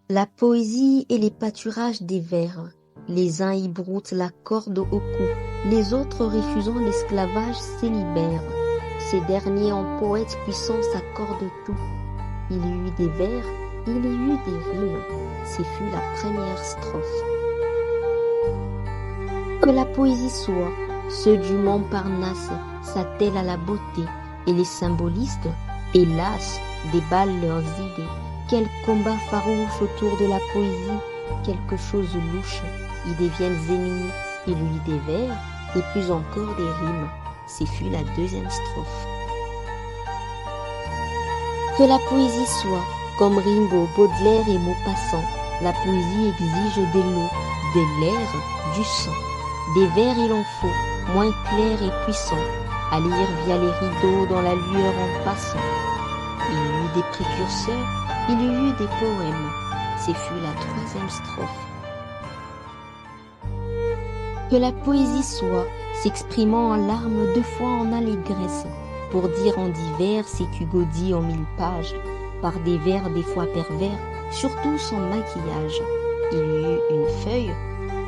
La poésie est les pâturages des vers. Les uns y broutent la corde au cou, les autres refusant l'esclavage se libèrent. Ces derniers en poètes puissants s'accordent tout. Il y eut des vers, il y eut des rimes. Ce fut la première strophe. Que la poésie soit, ceux du Montparnasse s'attellent à la beauté, et les symbolistes, hélas, déballent leurs idées. Quel combat farouche autour de la poésie, quelque chose louche, ils deviennent ennemis, il y eut des vers, et plus encore des rimes. Ce fut la deuxième strophe. Que la poésie soit, comme Rimbaud, Baudelaire et Maupassant, la poésie exige de l'eau, de l'air, du sang. Des vers il en faut, moins clairs et puissants, à lire via les rideaux dans la lueur en passant. Il y eut des précurseurs, il y eut des poèmes, ce fut la troisième strophe. Que la poésie soit, s'exprimant en larmes deux fois en allégresse, pour dire en divers ce qu'Hugo dit en 1000 pages, par des vers des fois pervers, surtout sans maquillage. Il y eut une feuille,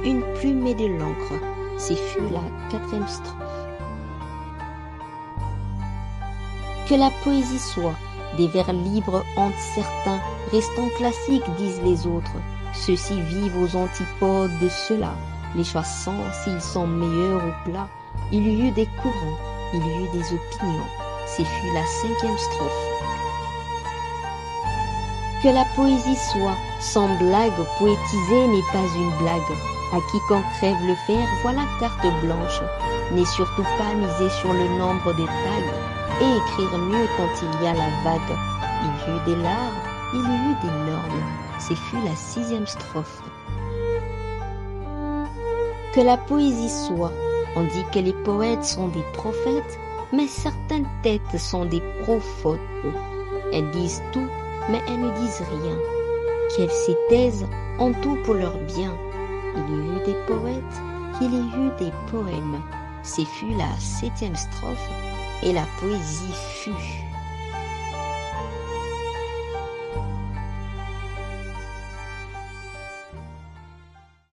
une plume et de l'encre, ce fut la quatrième strophe. Que la poésie soit, des vers libres hantent certains, restant classiques disent les autres, ceux-ci vivent aux antipodes de ceux-là, les choisissant s'ils sont meilleurs ou plats. Il y eut des courants, il y eut des opinions, ce fut la cinquième strophe. Que la poésie soit, sans blague, poétiser n'est pas une blague. À quiconque crève le fer, voilà carte blanche. N'est surtout pas miser sur le nombre de tags et écrire mieux quand il y a la vague. Il y eut des lards, il y eut des normes, ce fut la sixième strophe. Que la poésie soit, on dit que les poètes sont des prophètes, mais certaines têtes sont des prophètes. Elles disent tout, mais elles ne disent rien. Qu'elles se taisent en tout pour leur bien. Il y eut des poètes, il y eut des poèmes. Ce fut la septième strophe, et la poésie fut.